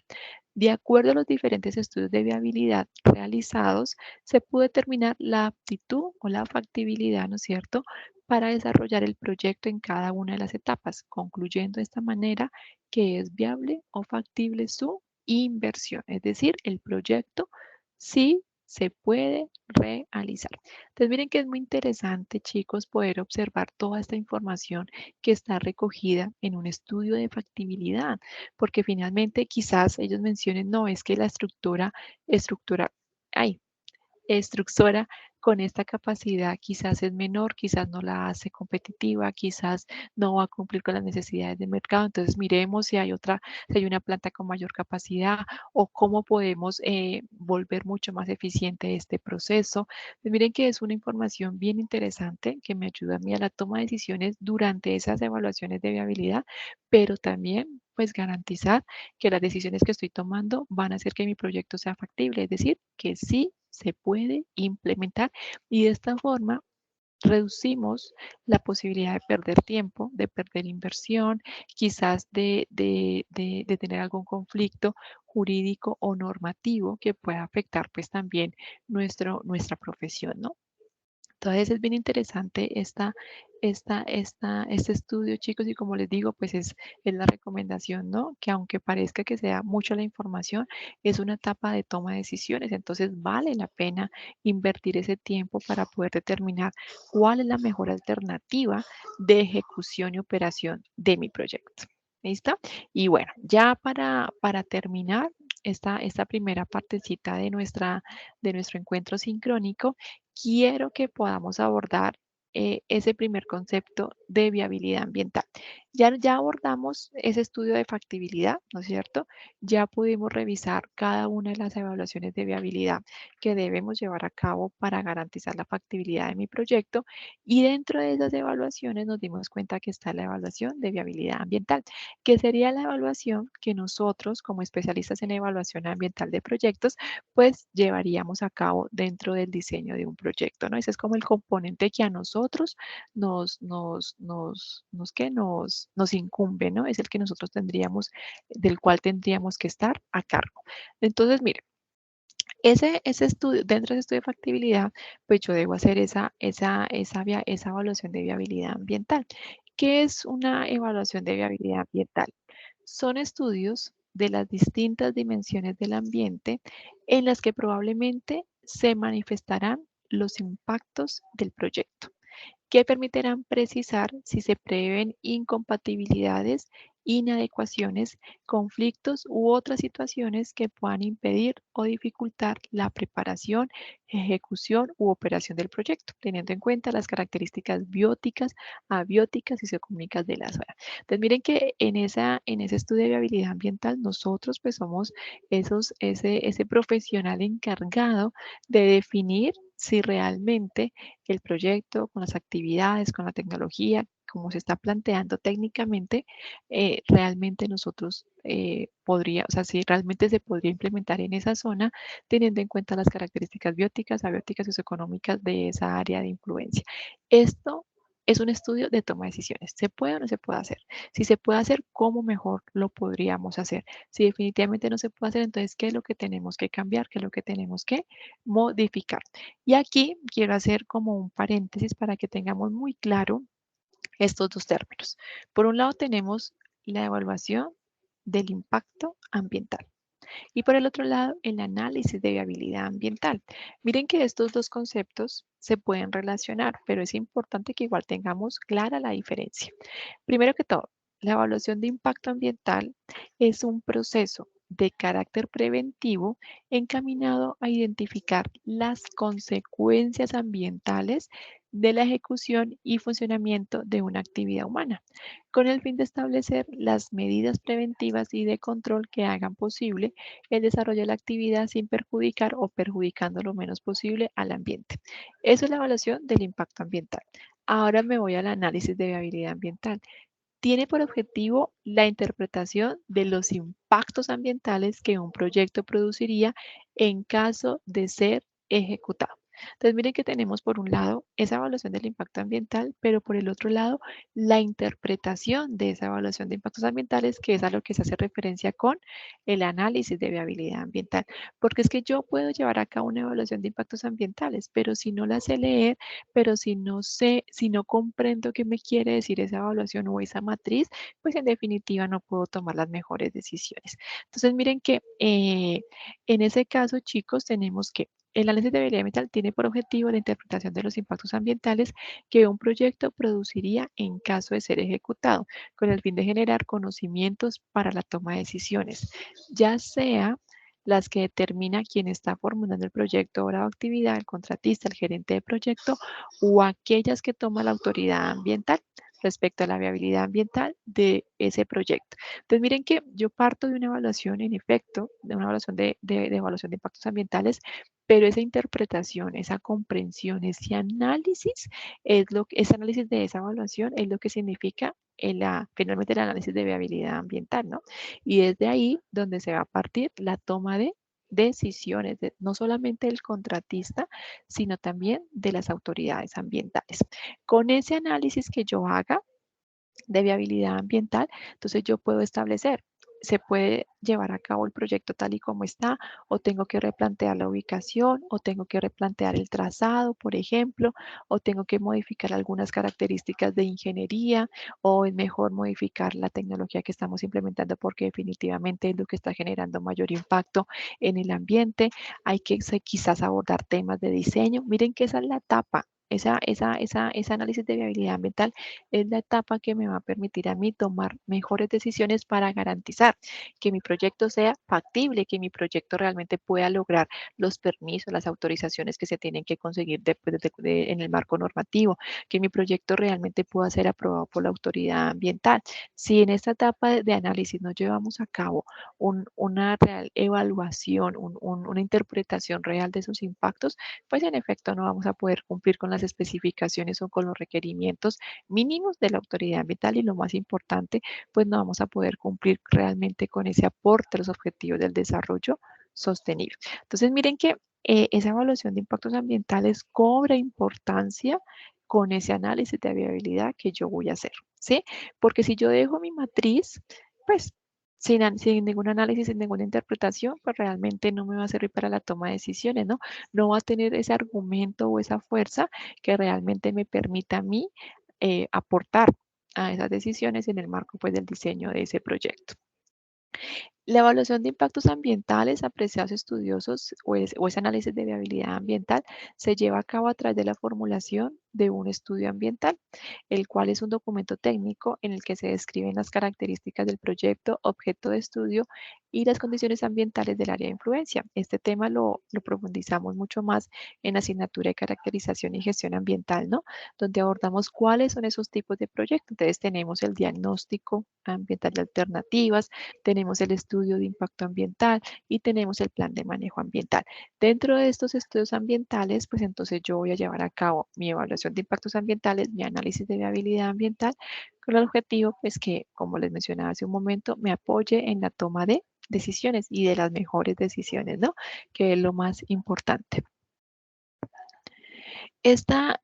de acuerdo a los diferentes estudios de viabilidad realizados, se pudo determinar la aptitud o la factibilidad, ¿no es cierto?, para desarrollar el proyecto en cada una de las etapas, concluyendo de esta manera que es viable o factible su inversión. Es decir, el proyecto sí se puede realizar. Entonces, miren que es muy interesante, chicos, poder observar toda esta información que está recogida en un estudio de factibilidad, porque finalmente quizás ellos mencionen, no, es que la ay, estructura con esta capacidad quizás es menor, quizás no la hace competitiva, quizás no va a cumplir con las necesidades del mercado. Entonces miremos si hay si hay una planta con mayor capacidad o cómo podemos volver mucho más eficiente este proceso. Pues miren que es una información bien interesante que me ayuda a mí a la toma de decisiones durante esas evaluaciones de viabilidad, pero también pues garantizar que las decisiones que estoy tomando van a hacer que mi proyecto sea factible, es decir, que sí se puede implementar y de esta forma reducimos la posibilidad de perder tiempo, de perder inversión, quizás de tener algún conflicto jurídico o normativo que pueda afectar pues también nuestra profesión, ¿no? Entonces es bien interesante este estudio, chicos, y como les digo, pues es la recomendación, ¿no? Que aunque parezca que sea mucha la información, es una etapa de toma de decisiones, entonces vale la pena invertir ese tiempo para poder determinar cuál es la mejor alternativa de ejecución y operación de mi proyecto. ¿Listo? Y bueno, ya para terminar esta primera partecita de nuestro encuentro sincrónico, quiero que podamos abordar ese primer concepto de viabilidad ambiental. Ya abordamos ese estudio de factibilidad, ¿no es cierto? Ya pudimos revisar cada una de las evaluaciones de viabilidad que debemos llevar a cabo para garantizar la factibilidad de mi proyecto y dentro de esas evaluaciones nos dimos cuenta que está la evaluación de viabilidad ambiental, que sería la evaluación que nosotros como especialistas en evaluación ambiental de proyectos pues llevaríamos a cabo dentro del diseño de un proyecto, ¿no? Ese es como el componente que a nosotros nos incumbe, ¿no? Es el que nosotros tendríamos, del cual tendríamos que estar a cargo. Entonces, mire, ese estudio, dentro de ese estudio de factibilidad, pues yo debo hacer esa evaluación de viabilidad ambiental. ¿Qué es una evaluación de viabilidad ambiental? Son estudios de las distintas dimensiones del ambiente en las que probablemente se manifestarán los impactos del proyecto, que permitirán precisar si se prevén incompatibilidades, inadecuaciones, conflictos u otras situaciones que puedan impedir o dificultar la preparación, ejecución u operación del proyecto, teniendo en cuenta las características bióticas, abióticas y socioeconómicas de la zona. Entonces miren que en ese estudio de viabilidad ambiental nosotros pues somos ese profesional encargado de definir si realmente el proyecto, con las actividades, con la tecnología, como se está planteando técnicamente, realmente nosotros o sea, si realmente se podría implementar en esa zona, teniendo en cuenta las características bióticas, abióticas y socioeconómicas de esa área de influencia. Esto es un estudio de toma de decisiones. ¿Se puede o no se puede hacer? Si se puede hacer, ¿cómo mejor lo podríamos hacer? Si definitivamente no se puede hacer, entonces, ¿qué es lo que tenemos que cambiar? ¿Qué es lo que tenemos que modificar? Y aquí quiero hacer como un paréntesis para que tengamos muy claro estos dos términos. Por un lado tenemos la evaluación del impacto ambiental y por el otro lado el análisis de viabilidad ambiental. Miren que estos dos conceptos se pueden relacionar, pero es importante que igual tengamos clara la diferencia. Primero que todo, la evaluación de impacto ambiental es un proceso de carácter preventivo encaminado a identificar las consecuencias ambientales de la ejecución y funcionamiento de una actividad humana, con el fin de establecer las medidas preventivas y de control que hagan posible el desarrollo de la actividad sin perjudicar o perjudicando lo menos posible al ambiente. Eso es la evaluación del impacto ambiental. Ahora me voy al análisis de viabilidad ambiental. Tiene por objetivo la interpretación de los impactos ambientales que un proyecto produciría en caso de ser ejecutado. Entonces, miren que tenemos por un lado esa evaluación del impacto ambiental, pero por el otro lado la interpretación de esa evaluación de impactos ambientales, que es a lo que se hace referencia con el análisis de viabilidad ambiental. Porque es que yo puedo llevar a cabo una evaluación de impactos ambientales, pero si no la sé leer, pero si no sé, si no comprendo qué me quiere decir esa evaluación o esa matriz, pues en definitiva no puedo tomar las mejores decisiones. Entonces, miren que en ese caso, chicos, tenemos que el análisis de viabilidad ambiental tiene por objetivo la interpretación de los impactos ambientales que un proyecto produciría en caso de ser ejecutado, con el fin de generar conocimientos para la toma de decisiones, ya sea las que determina quien está formulando el proyecto, obra o actividad, el contratista, el gerente de proyecto, o aquellas que toma la autoridad ambiental respecto a la viabilidad ambiental de ese proyecto. Entonces, miren que yo parto de una evaluación, en efecto, de una evaluación de evaluación de impactos ambientales, pero esa interpretación, esa comprensión, ese análisis, ese análisis de esa evaluación es lo que significa finalmente el análisis de viabilidad ambiental, ¿no? Y desde ahí donde se va a partir la toma de decisiones, no solamente del contratista, sino también de las autoridades ambientales. Con ese análisis que yo haga de viabilidad ambiental, entonces yo puedo establecer, se puede llevar a cabo el proyecto tal y como está, o tengo que replantear la ubicación, o tengo que replantear el trazado, por ejemplo, o tengo que modificar algunas características de ingeniería, o es mejor modificar la tecnología que estamos implementando porque definitivamente es lo que está generando mayor impacto en el ambiente. Hay que quizás abordar temas de diseño. Miren que esa es la etapa. Ese análisis de viabilidad ambiental es la etapa que me va a permitir a mí tomar mejores decisiones para garantizar que mi proyecto sea factible, que mi proyecto realmente pueda lograr los permisos, las autorizaciones que se tienen que conseguir en el marco normativo, que mi proyecto realmente pueda ser aprobado por la autoridad ambiental. Si en esta etapa de análisis no llevamos a cabo una real evaluación, una interpretación real de esos impactos, pues en efecto no vamos a poder cumplir con las especificaciones o con los requerimientos mínimos de la autoridad ambiental y lo más importante, pues no vamos a poder cumplir realmente con ese aporte a los objetivos del desarrollo sostenible. Entonces, miren que esa evaluación de impactos ambientales cobra importancia con ese análisis de viabilidad que yo voy a hacer, ¿sí? Porque si yo dejo mi matriz, pues sin ningún análisis, sin ninguna interpretación, pues realmente no me va a servir para la toma de decisiones, ¿no? No va a tener ese argumento o esa fuerza que realmente me permita a mí aportar a esas decisiones en el marco pues, del diseño de ese proyecto. La evaluación de impactos ambientales apreciados estudiosos o ese análisis de viabilidad ambiental se lleva a cabo a través de la formulación de un estudio ambiental, el cual es un documento técnico en el que se describen las características del proyecto, objeto de estudio y las condiciones ambientales del área de influencia. Este tema lo profundizamos mucho más en la asignatura de caracterización y gestión ambiental, ¿no? Donde abordamos cuáles son esos tipos de proyectos. Entonces tenemos el diagnóstico ambiental de alternativas, tenemos el estudio de impacto ambiental y tenemos el plan de manejo ambiental. Dentro de estos estudios ambientales, pues entonces yo voy a llevar a cabo mi evaluación de impactos ambientales, mi análisis de viabilidad ambiental, con el objetivo, pues que, como les mencionaba hace un momento, me apoye en la toma de decisiones y de las mejores decisiones, ¿no? Que es lo más importante. Esta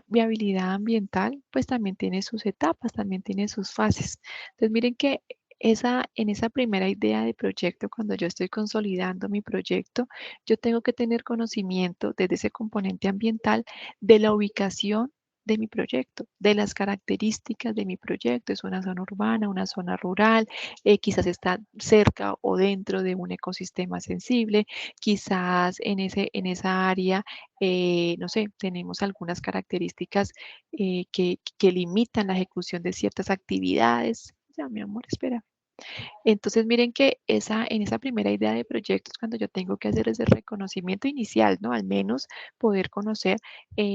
viabilidad ambiental, pues también tiene sus etapas, también tiene sus fases. Entonces, miren que en esa primera idea de proyecto, cuando yo estoy consolidando mi proyecto, yo tengo que tener conocimiento desde ese componente ambiental de la ubicación de mi proyecto, de las características de mi proyecto. Es una zona urbana, una zona rural, quizás está cerca o dentro de un ecosistema sensible, quizás en esa área no sé, tenemos algunas características que limitan la ejecución de ciertas actividades. Ya, mi amor, espera. Entonces, miren que en esa primera idea de proyectos, cuando yo tengo que hacer ese reconocimiento inicial, ¿no? Al menos poder conocer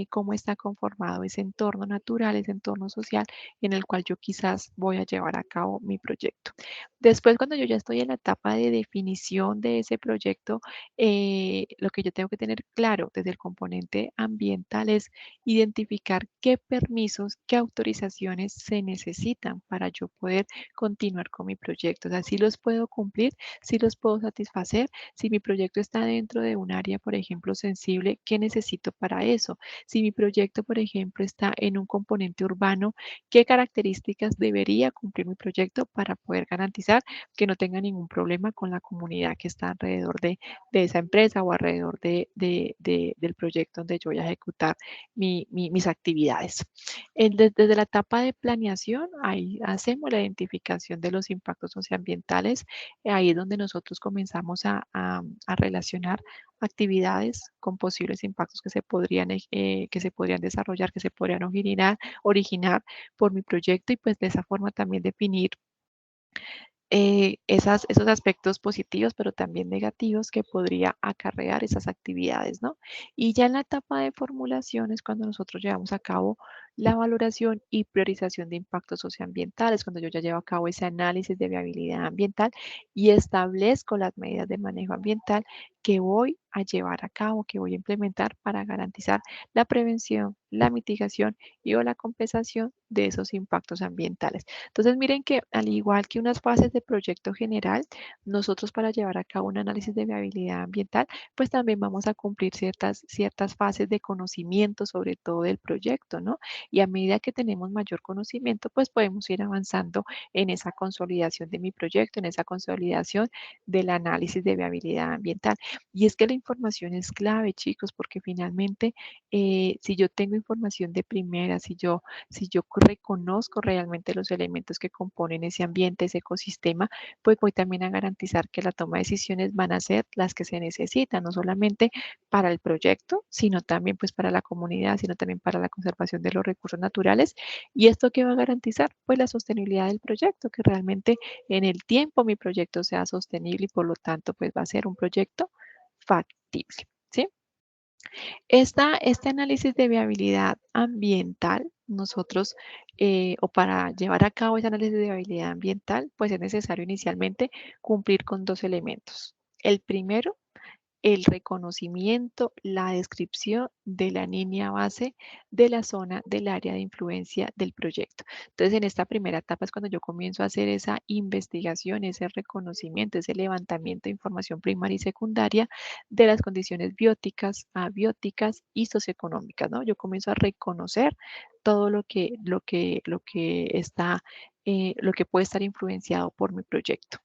cómo está conformado ese entorno natural, ese entorno social en el cual yo quizás voy a llevar a cabo mi proyecto. Después, cuando yo ya estoy en la etapa de definición de ese proyecto, lo que yo tengo que tener claro desde el componente ambiental es identificar qué permisos, qué autorizaciones se necesitan para yo poder continuar con mi proyecto. O sea, si los puedo cumplir, si los puedo satisfacer. Si mi proyecto está dentro de un área, por ejemplo, sensible, ¿qué necesito para eso? Si mi proyecto, por ejemplo, está en un componente urbano, ¿qué características debería cumplir mi proyecto para poder garantizar que no tenga ningún problema con la comunidad que está alrededor de esa empresa o alrededor del proyecto donde yo voy a ejecutar mis actividades? Desde la etapa de planeación, ahí hacemos la identificación de los impactos socioambientales. Ahí es donde nosotros comenzamos a relacionar actividades con posibles impactos que se podrían desarrollar, que se podrían originar por mi proyecto y pues de esa forma también definir esos aspectos positivos, pero también negativos que podría acarrear esas actividades, ¿no? Y ya en la etapa de formulación es cuando nosotros llevamos a cabo la valoración y priorización de impactos socioambientales, cuando yo ya llevo a cabo ese análisis de viabilidad ambiental y establezco las medidas de manejo ambiental que voy a llevar a cabo, que voy a implementar para garantizar la prevención, la mitigación y o la compensación de esos impactos ambientales. Entonces, miren que al igual que unas fases de proyecto general, nosotros para llevar a cabo un análisis de viabilidad ambiental, pues también vamos a cumplir ciertas fases de conocimiento sobre todo del proyecto, ¿no? Y a medida que tenemos mayor conocimiento, pues podemos ir avanzando en esa consolidación de mi proyecto, en esa consolidación del análisis de viabilidad ambiental. Y es que la información es clave, chicos, porque finalmente, si yo tengo información de primera, si yo reconozco realmente los elementos que componen ese ambiente, ese ecosistema, pues voy también a garantizar que la toma de decisiones van a ser las que se necesitan, no solamente para el proyecto, sino también pues para la comunidad, sino también para la conservación de los recursos naturales. ¿Y esto qué va a garantizar? Pues la sostenibilidad del proyecto, que realmente en el tiempo mi proyecto sea sostenible y por lo tanto pues va a ser un proyecto factible, ¿sí? Este análisis de viabilidad ambiental, nosotros, o para llevar a cabo ese análisis de viabilidad ambiental, pues es necesario inicialmente cumplir con dos elementos. El primero, el reconocimiento, la descripción de la línea base de la zona del área de influencia del proyecto. Entonces, en esta primera etapa es cuando yo comienzo a hacer esa investigación, ese reconocimiento, ese levantamiento de información primaria y secundaria de las condiciones bióticas, abióticas y socioeconómicas, ¿no? Yo comienzo a reconocer todo lo que está lo que puede estar influenciado por mi proyecto.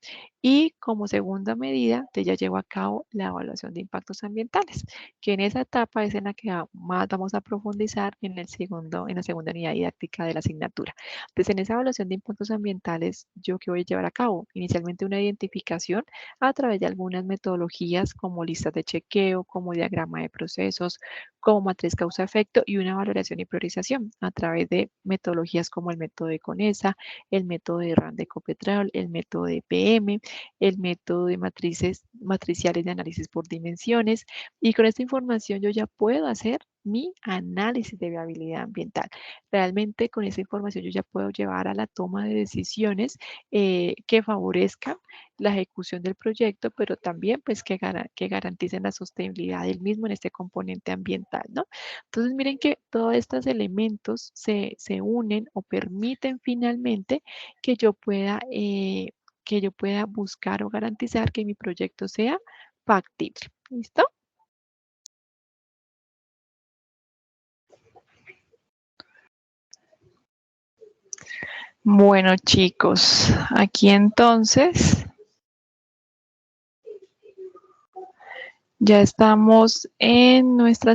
Y como segunda medida, ya llevo a cabo la evaluación de impactos ambientales, que en esa etapa es en la que más vamos a profundizar en la segunda unidad didáctica de la asignatura. Entonces, en esa evaluación de impactos ambientales, ¿yo qué voy a llevar a cabo? Inicialmente una identificación a través de algunas metodologías como listas de chequeo, como diagrama de procesos, como matriz causa-efecto y una valoración y priorización a través de metodologías como el método de CONESA, el método de RAND de Ecopetrol, el método de PM, el método de matriciales de análisis por dimensiones. Y con esta información yo ya puedo hacer mi análisis de viabilidad ambiental. Realmente con esa información yo ya puedo llevar a la toma de decisiones que favorezcan la ejecución del proyecto, pero también pues que garanticen la sostenibilidad del mismo en este componente ambiental, ¿no? Entonces miren que todos estos elementos se unen o permiten finalmente que que yo pueda buscar o garantizar que mi proyecto sea factible. ¿Listo? Bueno, chicos, aquí entonces ya estamos en nuestra